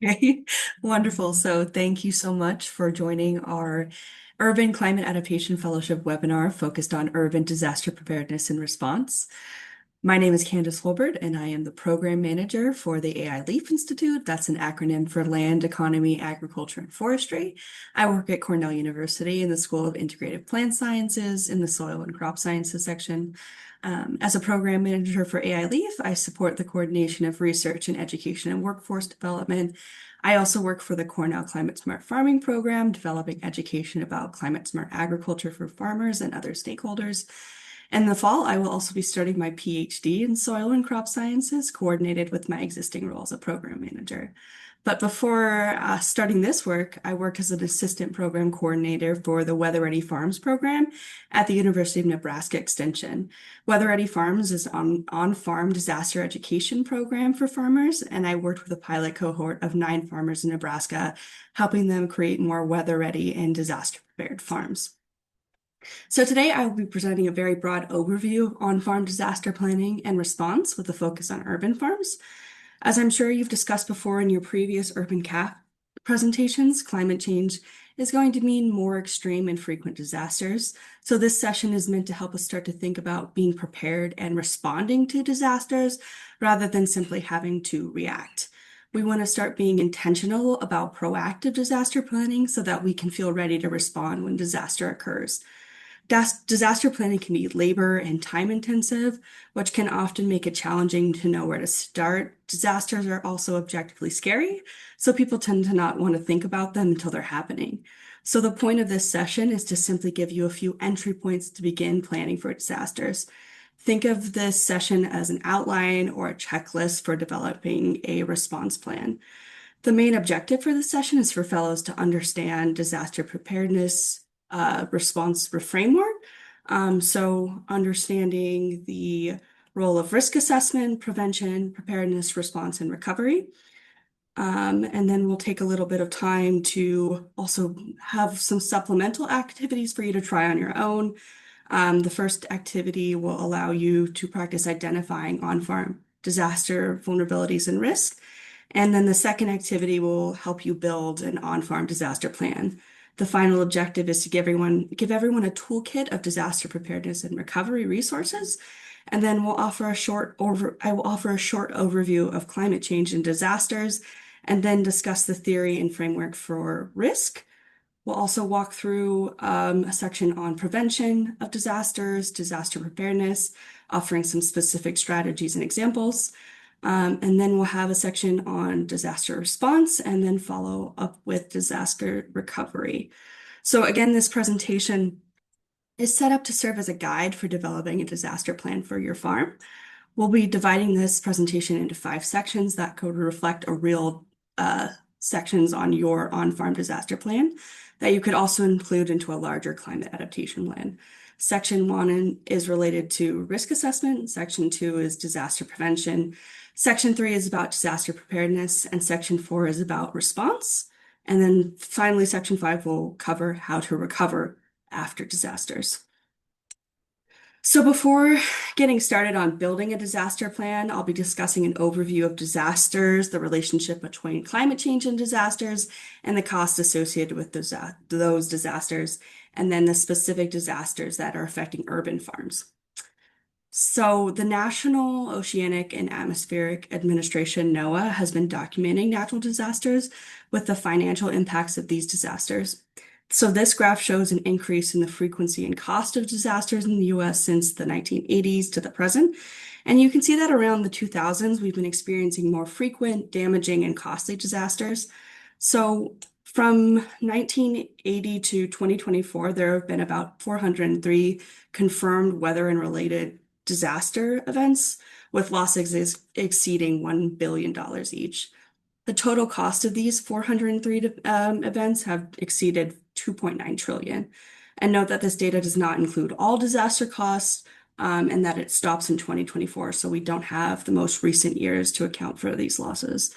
Okay, wonderful. So thank you so much for joining our Urban Climate Adaptation Fellowship webinar focused on urban disaster preparedness and response. My name is Candace Holbert, and I am the program manager for the AI Leaf Institute. That's an acronym for Land, Economy, Agriculture, and Forestry. I work at Cornell University in the School of Integrative Plant Sciences in the Soil and Crop Sciences section. As a program manager for AI Leaf, I support the coordination of research and education and workforce development. I also work for the Cornell Climate Smart Farming Program, developing education about climate smart agriculture for farmers and other stakeholders. In the fall, I will also be starting my PhD in soil and crop sciences, coordinated with my existing role as a program manager. But before starting this work, I worked as an assistant program coordinator for the Weather Ready Farms program at the University of Nebraska Extension. Weather Ready Farms is an on-farm disaster education program for farmers, and I worked with a pilot cohort of 9 farmers in Nebraska, helping them create more weather-ready and disaster-prepared farms. So today I will be presenting a very broad overview on farm disaster planning and response with a focus on urban farms. As I'm sure you've discussed before in your previous urban CAP presentations, climate change is going to mean more extreme and frequent disasters. So this session is meant to help us start to think about being prepared and responding to disasters rather than simply having to react. We want to start being intentional about proactive disaster planning so that we can feel ready to respond when disaster occurs. Disaster planning can be labor and time intensive, which can often make it challenging to know where to start. Disasters are also objectively scary, so people tend to not want to think about them until they're happening. So the point of this session is to simply give you a few entry points to begin planning for disasters. Think of this session as an outline or a checklist for developing a response plan. The main objective for this session is for fellows to understand disaster preparedness response framework. So understanding the role of risk assessment, prevention, preparedness, response, and recovery. And then we'll take a little bit of time to also have some supplemental activities for you to try on your own. The first activity will allow you to practice identifying on-farm disaster vulnerabilities and risk. And then the second activity will help you build an on-farm disaster plan. The final objective is to give everyone a toolkit of disaster preparedness and recovery resources. And then I will offer a short overview of climate change and disasters, and then discuss the theory and framework for risk. We'll also walk through a section on prevention of disasters, disaster preparedness, offering some specific strategies and examples. And then we'll have a section on disaster response and then follow up with disaster recovery. So again, this presentation is set up to serve as a guide for developing a disaster plan for your farm. We'll be dividing this presentation into 5 sections that could reflect a real sections on your on-farm disaster plan that you could also include into a larger climate adaptation plan. Section 1 is related to risk assessment. Section 2 is disaster prevention. Section 3 is about disaster preparedness, and Section 4 is about response. And then finally, Section 5 will cover how to recover after disasters. So before getting started on building a disaster plan, I'll be discussing an overview of disasters, the relationship between climate change and disasters, and the costs associated with those disasters, and then the specific disasters that are affecting urban farms. So the National Oceanic and Atmospheric Administration, NOAA, has been documenting natural disasters with the financial impacts of these disasters. So this graph shows an increase in the frequency and cost of disasters in the US since the 1980s to the present. And you can see that around the 2000s, we've been experiencing more frequent, damaging, and costly disasters. So from 1980 to 2024, there have been about 403 confirmed weather and related disaster events, with losses exceeding $1 billion each. The total cost of these 403 events have exceeded 2.9 trillion. And note that this data does not include all disaster costs, and that it stops in 2024, so we don't have the most recent years to account for these losses.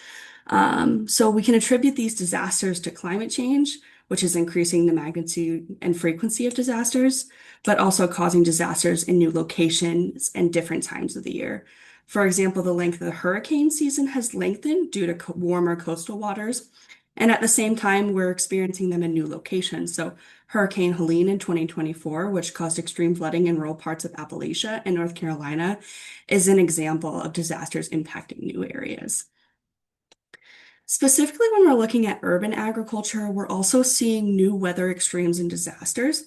So we can attribute these disasters to climate change, which is increasing the magnitude and frequency of disasters, but also causing disasters in new locations and different times of the year. For example, the length of the hurricane season has lengthened due to warmer coastal waters. And at the same time, we're experiencing them in new locations. So, Hurricane Helene in 2024, which caused extreme flooding in rural parts of Appalachia and North Carolina, is an example of disasters impacting new areas. Specifically, when we're looking at urban agriculture, we're also seeing new weather extremes and disasters.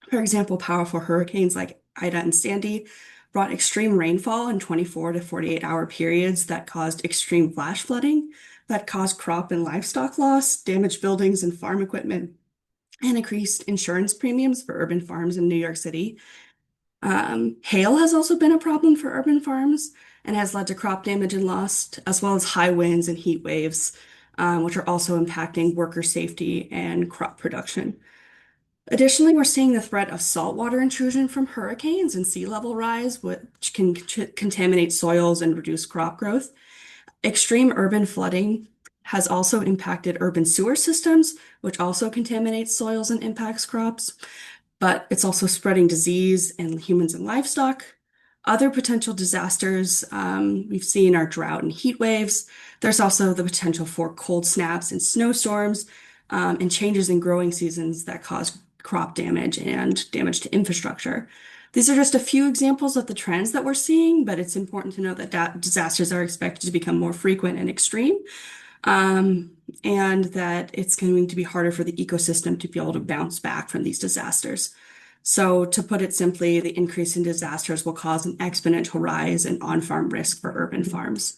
For example, powerful hurricanes like Ida and Sandy brought extreme rainfall in 24 to 48-hour periods that caused extreme flash flooding, that caused crop and livestock loss, damaged buildings and farm equipment, and increased insurance premiums for urban farms in New York City. Hail has also been a problem for urban farms and has led to crop damage and loss, as well as high winds and heat waves, which are also impacting worker safety and crop production. Additionally, we're seeing the threat of saltwater intrusion from hurricanes and sea level rise, which can contaminate soils and reduce crop growth. Extreme urban flooding has also impacted urban sewer systems, which also contaminates soils and impacts crops, but it's also spreading disease in humans and livestock. Other potential disasters we've seen are drought and heat waves. There's also the potential for cold snaps and snowstorms, and changes in growing seasons that cause crop damage and damage to infrastructure. These are just a few examples of the trends that we're seeing, but it's important to know that disasters are expected to become more frequent and extreme, and that it's going to be harder for the ecosystem to be able to bounce back from these disasters. So, to put it simply, the increase in disasters will cause an exponential rise in on-farm risk for urban farms.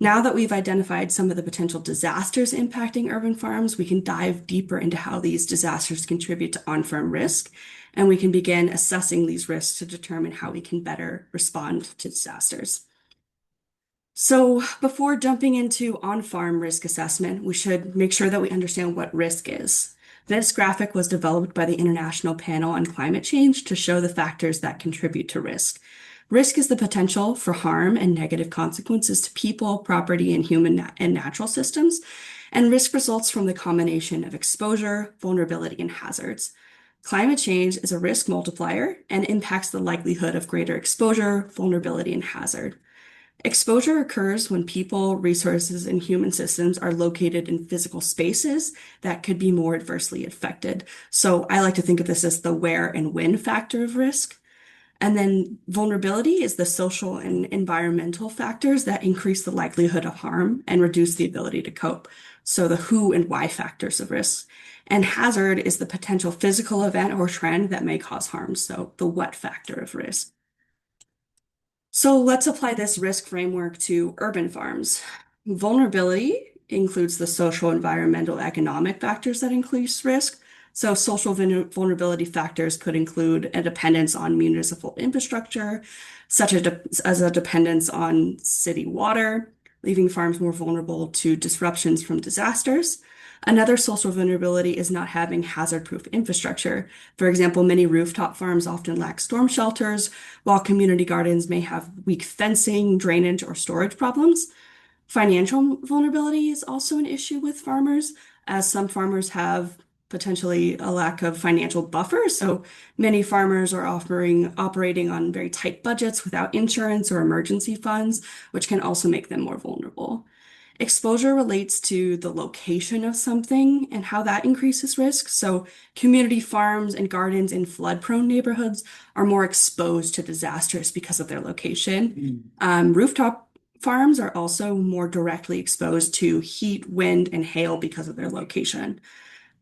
Now that we've identified some of the potential disasters impacting urban farms, we can dive deeper into how these disasters contribute to on-farm risk, and we can begin assessing these risks to determine how we can better respond to disasters. So, before jumping into on-farm risk assessment, we should make sure that we understand what risk is. This graphic was developed by the International Panel on Climate Change to show the factors that contribute to risk. Risk is the potential for harm and negative consequences to people, property, and human and natural systems. And risk results from the combination of exposure, vulnerability, and hazards. Climate change is a risk multiplier and impacts the likelihood of greater exposure, vulnerability, and hazard. Exposure occurs when people, resources, and human systems are located in physical spaces that could be more adversely affected. So I like to think of this as the where and when factor of risk. And then vulnerability is the social and environmental factors that increase the likelihood of harm and reduce the ability to cope. So the who and why factors of risk. And hazard is the potential physical event or trend that may cause harm. So the what factor of risk. So let's apply this risk framework to urban farms. Vulnerability includes the social, environmental, economic factors that increase risk. So social vulnerability factors could include a dependence on municipal infrastructure, such as a dependence on city water, leaving farms more vulnerable to disruptions from disasters. Another social vulnerability is not having hazard-proof infrastructure. For example, many rooftop farms often lack storm shelters, while community gardens may have weak fencing, drainage, or storage problems. Financial vulnerability is also an issue with farmers, as some farmers have potentially a lack of financial buffers. So many farmers are operating on very tight budgets without insurance or emergency funds, which can also make them more vulnerable. Exposure relates to the location of something and how that increases risk. So, community farms and gardens in flood-prone neighborhoods are more exposed to disasters because of their location. Rooftop farms are also more directly exposed to heat, wind, and hail because of their location.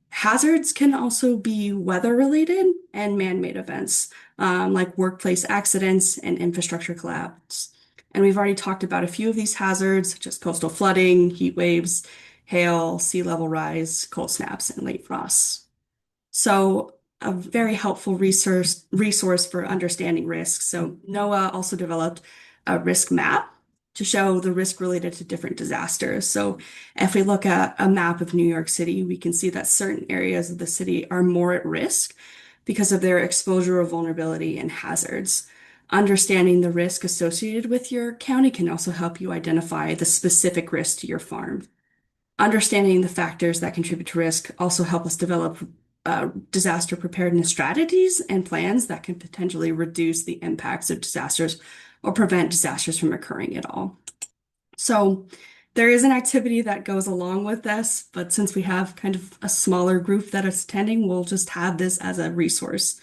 Hazards can also be weather-related and man-made events, like workplace accidents and infrastructure collapse. And we've already talked about a few of these hazards, such as coastal flooding, heat waves, hail, sea level rise, cold snaps, and late frosts. So a very helpful resource for understanding risks. So NOAA also developed a risk map to show the risk related to different disasters. So if we look at a map of New York City, we can see that certain areas of the city are more at risk because of their exposure of vulnerability and hazards. Understanding the risk associated with your county can also help you identify the specific risk to your farm. Understanding the factors that contribute to risk also help us develop disaster preparedness strategies and plans that can potentially reduce the impacts of disasters or prevent disasters from occurring at all. So there is an activity that goes along with this, but since we have kind of a smaller group that is attending, we'll just have this as a resource.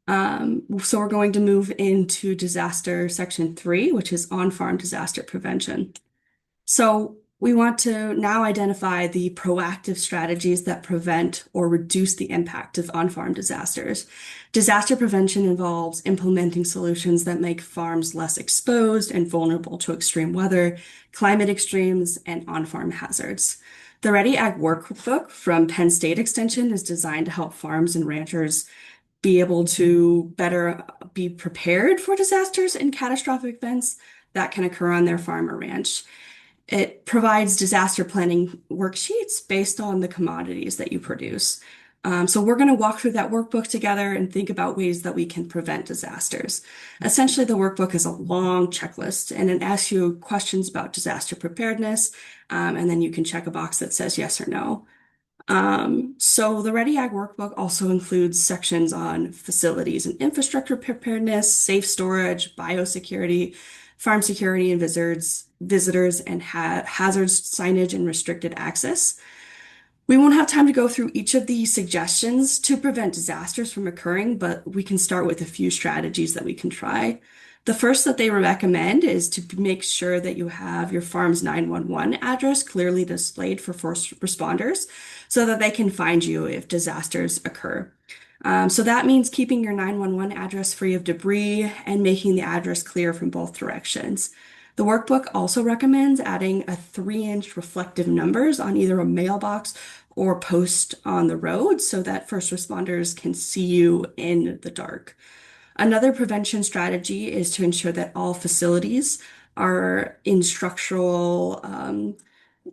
So we're going to move into disaster section 3, which is on-farm disaster prevention. So we want to now identify the proactive strategies that prevent or reduce the impact of on-farm disasters. Disaster prevention involves implementing solutions that make farms less exposed and vulnerable to extreme weather, climate extremes, and on-farm hazards. The Ready Ag Workbook from Penn State Extension is designed to help farms and ranchers be able to better be prepared for disasters and catastrophic events that can occur on their farm or ranch. It provides disaster planning worksheets based on the commodities that you produce. So we're going to walk through that workbook together and think about ways that we can prevent disasters. Essentially, the workbook is a long checklist and it asks you questions about disaster preparedness, and then you can check a box that says yes or no. So the Ready Ag Workbook also includes sections on facilities and infrastructure preparedness, safe storage, biosecurity, farm security and visitors and hazards signage and restricted access. We won't have time to go through each of these suggestions to prevent disasters from occurring, but we can start with a few strategies that we can try. The first that they recommend is to make sure that you have your farm's 911 address clearly displayed for first responders so that they can find you if disasters occur. So that means keeping your 911 address free of debris and making the address clear from both directions. The workbook also recommends adding a 3-inch reflective numbers on either a mailbox or post on the road so that first responders can see you in the dark. Another prevention strategy is to ensure that all facilities are in structural,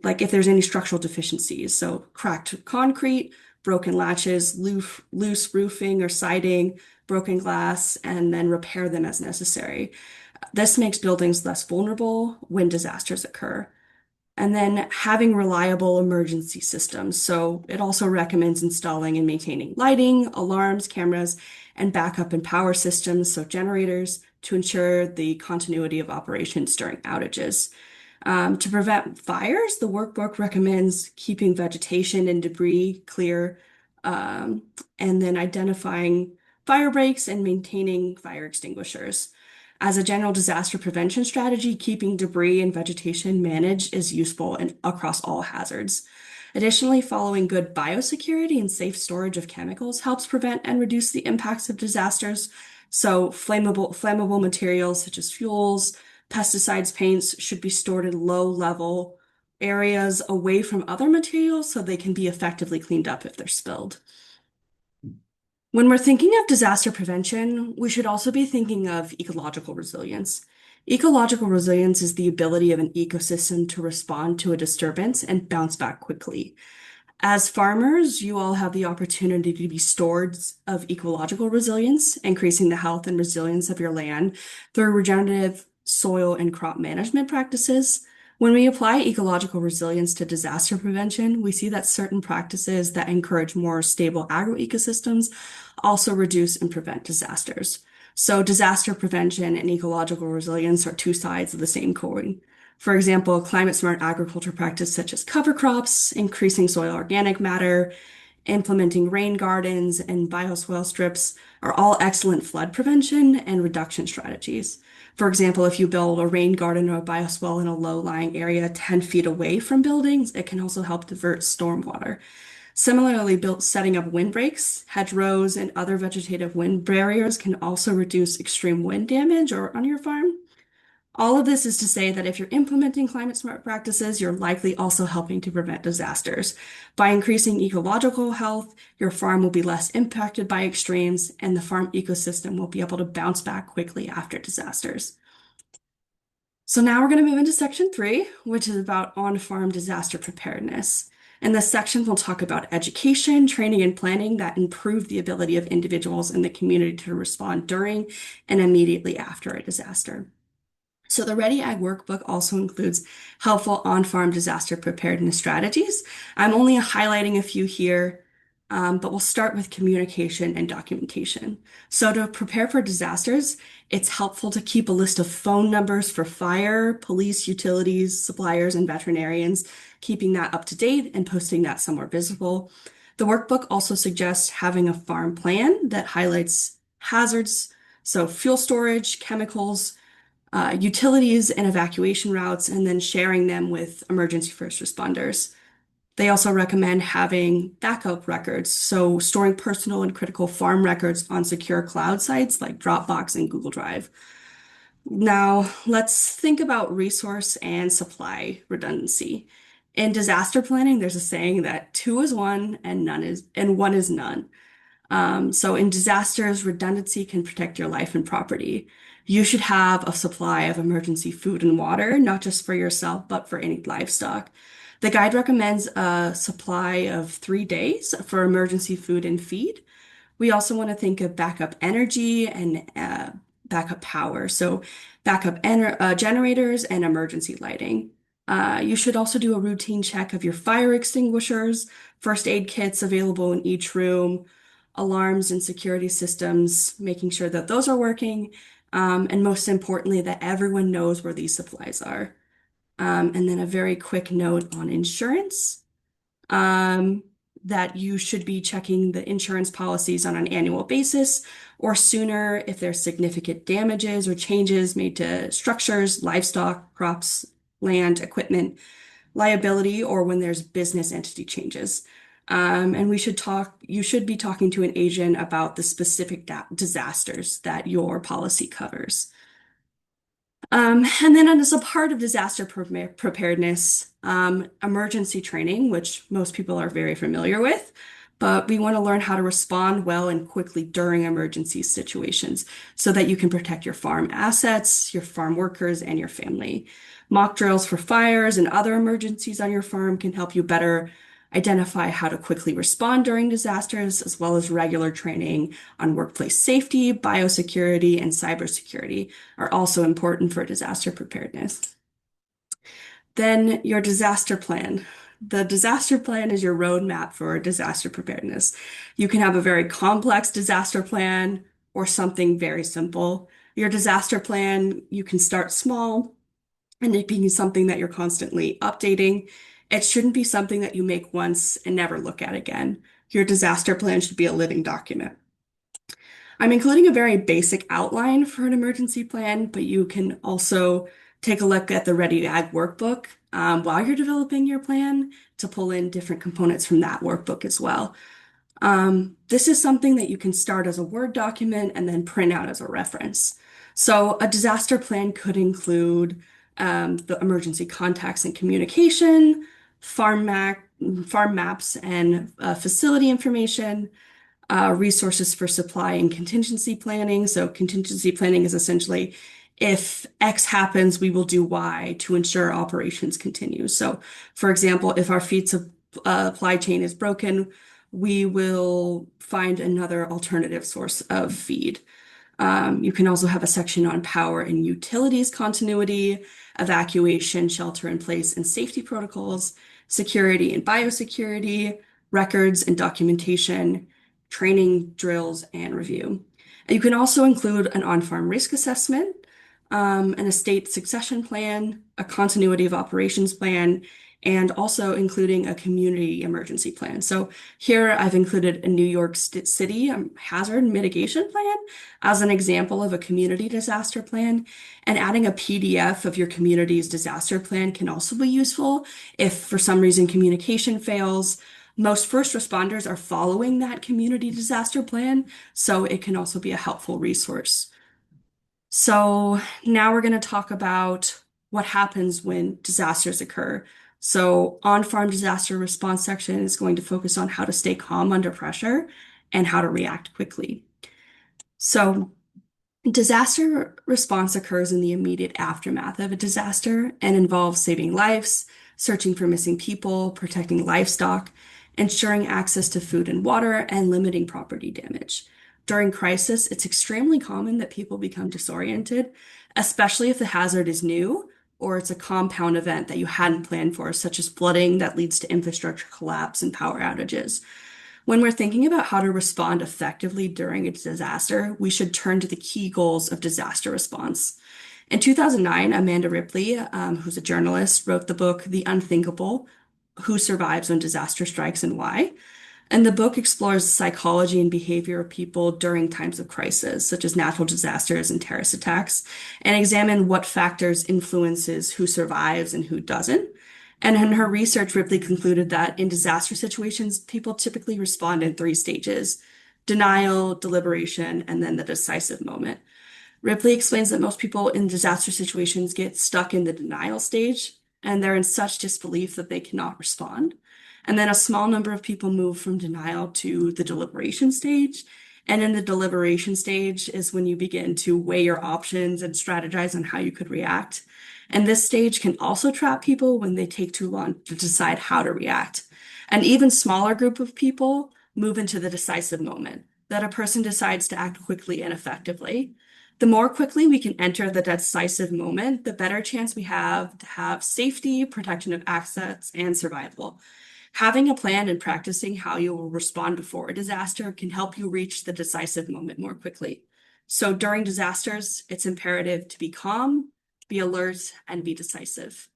like if there's any structural deficiencies, so cracked concrete, broken latches, loose roofing or siding, broken glass, and then repair them as necessary. This makes buildings less vulnerable when disasters occur. And then having reliable emergency systems. So it also recommends installing and maintaining lighting, alarms, cameras, and backup and power systems, so generators, to ensure the continuity of operations during outages. To prevent fires, the workbook recommends keeping vegetation and debris clear, and then identifying fire breaks and maintaining fire extinguishers. As a general disaster prevention strategy, keeping debris and vegetation managed is useful across all hazards. Additionally, following good biosecurity and safe storage of chemicals helps prevent and reduce the impacts of disasters. So flammable materials such as fuels, pesticides, paints should be stored in low-level areas away from other materials so they can be effectively cleaned up if they're spilled. When we're thinking of disaster prevention, we should also be thinking of ecological resilience. Ecological resilience is the ability of an ecosystem to respond to a disturbance and bounce back quickly. As farmers, you all have the opportunity to be stewards of ecological resilience, increasing the health and resilience of your land through regenerative soil and crop management practices. When we apply ecological resilience to disaster prevention, we see that certain practices that encourage more stable agroecosystems also reduce and prevent disasters. So disaster prevention and ecological resilience are two sides of the same coin. For example, climate-smart agriculture practices such as cover crops, increasing soil organic matter, implementing rain gardens, and bioswale strips are all excellent flood prevention and reduction strategies. For example, if you build a rain garden or a bioswale in a low-lying area 10 feet away from buildings, it can also help divert stormwater. Similarly, setting up windbreaks, hedgerows, and other vegetative wind barriers can also reduce extreme wind damage on your farm. All of this is to say that if you're implementing climate smart practices, you're likely also helping to prevent disasters. By increasing ecological health, your farm will be less impacted by extremes, and the farm ecosystem will be able to bounce back quickly after disasters. So now we're going to move into section 3, which is about on-farm disaster preparedness. In this section, we'll talk about education, training, and planning that improve the ability of individuals in the community to respond during and immediately after a disaster. So the Ready Ag Workbook also includes helpful on-farm disaster preparedness strategies. I'm only highlighting a few here. but we'll start with communication and documentation. So to prepare for disasters, it's helpful to keep a list of phone numbers for fire, police, utilities, suppliers, and veterinarians, keeping that up to date and posting that somewhere visible. The workbook also suggests having a farm plan that highlights hazards, so fuel storage, chemicals, utilities, and evacuation routes, and then sharing them with emergency first responders. They also recommend having backup records, so storing personal and critical farm records on secure cloud sites like Dropbox and Google Drive. Now, let's think about resource and supply redundancy. In disaster planning, there's a saying that two is one and one is none. So in disasters, redundancy can protect your life and property. You should have a supply of emergency food and water, not just for yourself, but for any livestock. The guide recommends a supply of 3 days for emergency food and feed. We also want to think of backup energy and backup power. So generators and emergency lighting. You should also do a routine check of your fire extinguishers, first aid kits available in each room, alarms and security systems, making sure that those are working, and most importantly, that everyone knows where these supplies are. And then a very quick note on insurance, um, that you should be checking the insurance policies on an annual basis or sooner if there's significant damages or changes made to structures, livestock, crops, land, equipment, liability, or when there's business entity changes. And you should be talking to an agent about the specific disasters that your policy covers. And then as a part of disaster preparedness, emergency training, which most people are very familiar with, but we want to learn how to respond well and quickly during emergency situations so that you can protect your farm assets, your farm workers, and your family. Mock drills for fires and other emergencies on your farm can help you better identify how to quickly respond during disasters, as well as regular training on workplace safety, biosecurity, and cybersecurity are also important for disaster preparedness. Then your disaster plan. The disaster plan is your roadmap for disaster preparedness. You can have a very complex disaster plan or something very simple. Your disaster plan, you can start small and it being something that you're constantly updating. It shouldn't be something that you make once and never look at again. Your disaster plan should be a living document. I'm including a very basic outline for an emergency plan, but you can also take a look at the Ready Ag workbook while you're developing your plan to pull in different components from that workbook as well. This is something that you can start as a Word document and then print out as a reference. So a disaster plan could include the emergency contacts and communication, farm maps and facility information, resources for supply and contingency planning. So contingency planning is essentially if X happens, we will do Y to ensure operations continue. So, for example, if our feed supply chain is broken, we will find another alternative source of feed. You can also have a section on power and utilities continuity, evacuation, shelter in place, and safety protocols, security and biosecurity, records and documentation, training, drills, and review. And you can also include an on-farm risk assessment, an estate succession plan, a continuity of operations plan, and also including a community emergency plan. So here I've included a New York City hazard mitigation plan as an example of a community disaster plan. And adding a PDF of your community's disaster plan can also be useful if for some reason communication fails. Most first responders are following that community disaster plan, so it can also be a helpful resource. So now we're going to talk about what happens when disasters occur. So on-farm disaster response section is going to focus on how to stay calm under pressure and how to react quickly. So disaster response occurs in the immediate aftermath of a disaster and involves saving lives, searching for missing people, protecting livestock, ensuring access to food and water, and limiting property damage. During crisis, it's extremely common that people become disoriented, especially if the hazard is new or it's a compound event that you hadn't planned for, such as flooding that leads to infrastructure collapse and power outages. When we're thinking about how to respond effectively during a disaster, we should turn to the key goals of disaster response. In 2009, Amanda Ripley, who's a journalist, wrote the book The Unthinkable: Who Survives When Disaster Strikes and Why. And the book explores the psychology and behavior of people during times of crisis, such as natural disasters and terrorist attacks, and examine what factors influences who survives and who doesn't. And in her research, Ripley concluded that in disaster situations, people typically respond in three stages: denial, deliberation, and then the decisive moment. Ripley explains that most people in disaster situations get stuck in the denial stage, and they're in such disbelief that they cannot respond. And then a small number of people move from denial to the deliberation stage. And in the deliberation stage is when you begin to weigh your options and strategize on how you could react. And this stage can also trap people when they take too long to decide how to react. An even smaller group of people move into the decisive moment, that a person decides to act quickly and effectively. The more quickly we can enter the decisive moment, the better chance we have to have safety, protection of assets, and survival. Having a plan and practicing how you will respond before a disaster can help you reach the decisive moment more quickly. So during disasters, it's imperative to be calm, be alert, and be decisive.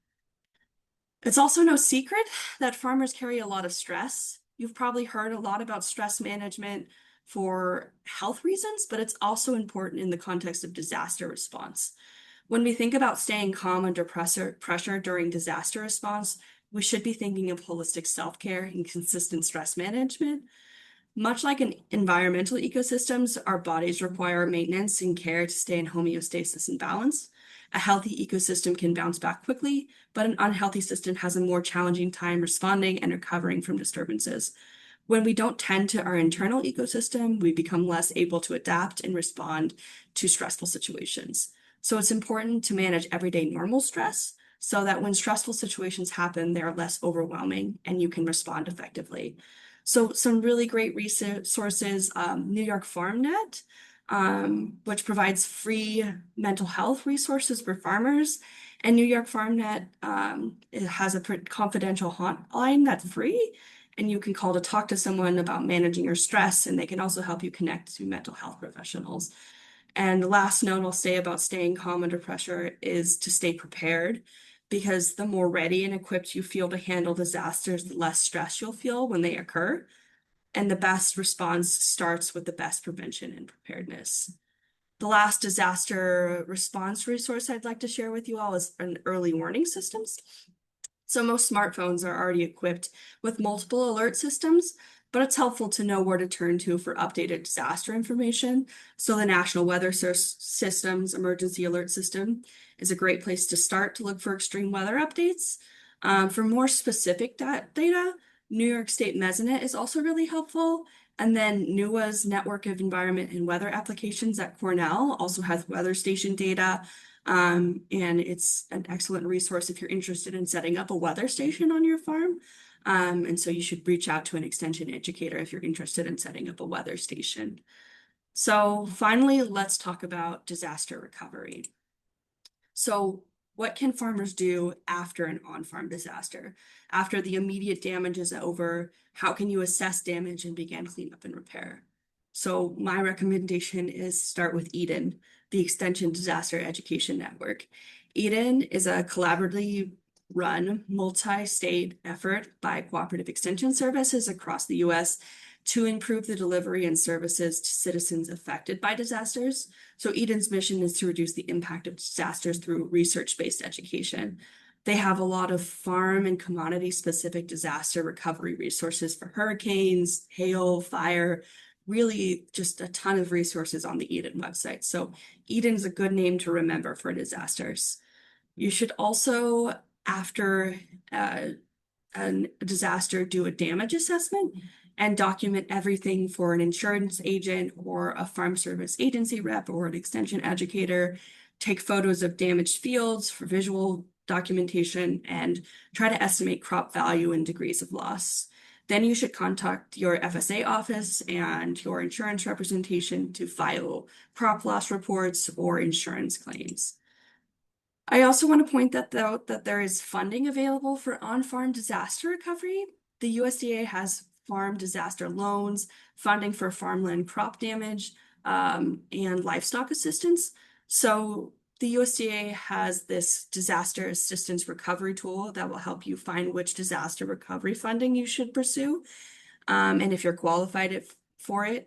It's also no secret that farmers carry a lot of stress. You've probably heard a lot about stress management for health reasons, but it's also important in the context of disaster response. When we think about staying calm under pressure during disaster response, we should be thinking of holistic self-care and consistent stress management. Much like in environmental ecosystems, our bodies require maintenance and care to stay in homeostasis and balance. A healthy ecosystem can bounce back quickly, but an unhealthy system has a more challenging time responding and recovering from disturbances. When we don't tend to our internal ecosystem, we become less able to adapt and respond to stressful situations. So it's important to manage everyday normal stress so that when stressful situations happen, they're less overwhelming and you can respond effectively. So some really great resources, New York FarmNet, which provides free mental health resources for farmers. And New York FarmNet, it has a confidential hotline that's free, and you can call to talk to someone about managing your stress, and they can also help you connect to mental health professionals. And the last note I'll say about staying calm under pressure is to stay prepared, because the more ready and equipped you feel to handle disasters, the less stress you'll feel when they occur. And the best response starts with the best prevention and preparedness. The last disaster response resource I'd like to share with you all is an early warning systems. So most smartphones are already equipped with multiple alert systems, but it's helpful to know where to turn to for updated disaster information. So the National Weather System's Emergency Alert System is a great place to start to look for extreme weather updates. For more specific data, New York State Mesonet is also really helpful. And then NUAA's Network of Environment and Weather Applications at Cornell also has weather station data. And it's an excellent resource if you're interested in setting up a weather station on your farm. And so you should reach out to an extension educator if you're interested in setting up a weather station. So finally, let's talk about disaster recovery. So what can farmers do after an on-farm disaster? After the immediate damage is over, how can you assess damage and begin cleanup and repair? So my recommendation is start with EDEN, the Extension Disaster Education Network. EDEN is a collaboratively run multi-state effort by cooperative extension services across the U.S. to improve the delivery and services to citizens affected by disasters. So EDEN's mission is to reduce the impact of disasters through research-based education. They have a lot of farm and commodity-specific disaster recovery resources for hurricanes, hail, fire, really just a ton of resources on the EDEN website. So EDEN is a good name to remember for disasters. You should also, after a disaster, do a damage assessment and document everything for an insurance agent or a farm service agency rep or an extension educator. Take photos of damaged fields for visual documentation and try to estimate crop value and degrees of loss. Then you should contact your FSA office and your insurance representation to file crop loss reports or insurance claims. I also want to point out that there is funding available for on-farm disaster recovery. The USDA has farm disaster loans, funding for farmland crop damage, and livestock assistance. So the USDA has this disaster assistance recovery tool that will help you find which disaster recovery funding you should pursue, and if you're qualified for it.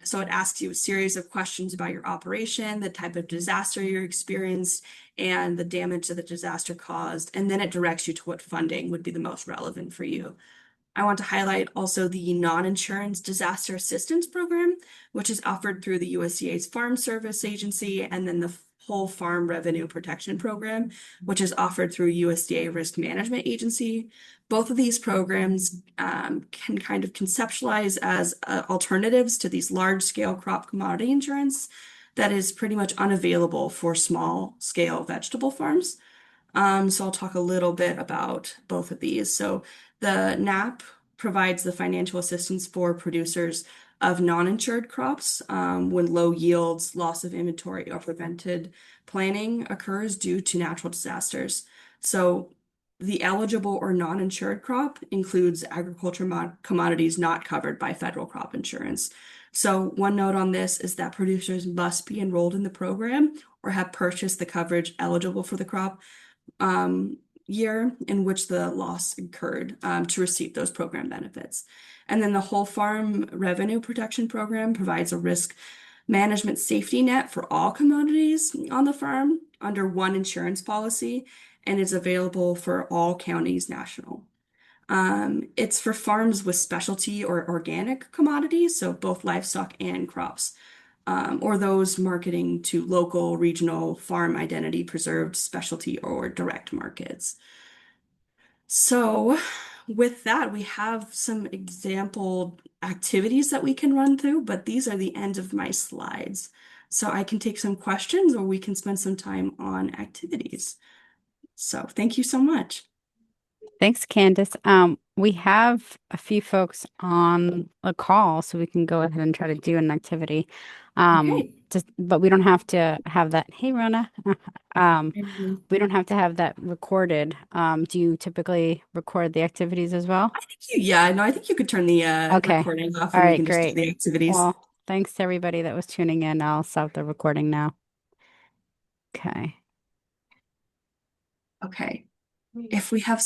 So it asks you a series of questions about your operation, the type of disaster you experienced, and the damage that the disaster caused, and then it directs you to what funding would be the most relevant for you. I want to highlight also the non-insurance disaster assistance program, which is offered through the USDA's Farm Service Agency, and then the whole farm revenue protection program, which is offered through USDA Risk Management Agency. Both of these programs can kind of conceptualize as alternatives to these large-scale crop commodity insurance that is pretty much unavailable for small-scale vegetable farms. So I'll talk a little bit about both of these. So the NAP provides the financial assistance for producers of non-insured crops when low yields, loss of inventory, or prevented planning occurs due to natural disasters. So the eligible or non-insured crop includes agriculture commodities not covered by federal crop insurance. So one note on this is that producers must be enrolled in the program or have purchased the coverage eligible for the crop year in which the loss occurred to receive those program benefits. And then the whole farm revenue protection program provides a risk management safety net for all commodities on the farm under one insurance policy and is available for all counties national. It's for farms with specialty or organic commodities, so both livestock and crops, or those marketing to local, regional, farm identity preserved, specialty, or direct markets. So, with that, we have some example activities that we can run through, but these are the end of my slides. So, I can take some questions or we can spend some time on activities. So, thank you so much. Thanks, Candace. We have a few folks on a call, so we can go ahead and try to do an activity. Okay. But we don't have to have that. Hey, Rona. Um, Mhm. we don't have to have that recorded. Do you typically record the activities as well? Yeah, no, I think you could turn the Okay. recording off All and we right, can just do great. the activities. Well, thanks to everybody that was tuning in. I'll stop the recording now. Okay. Okay. If we have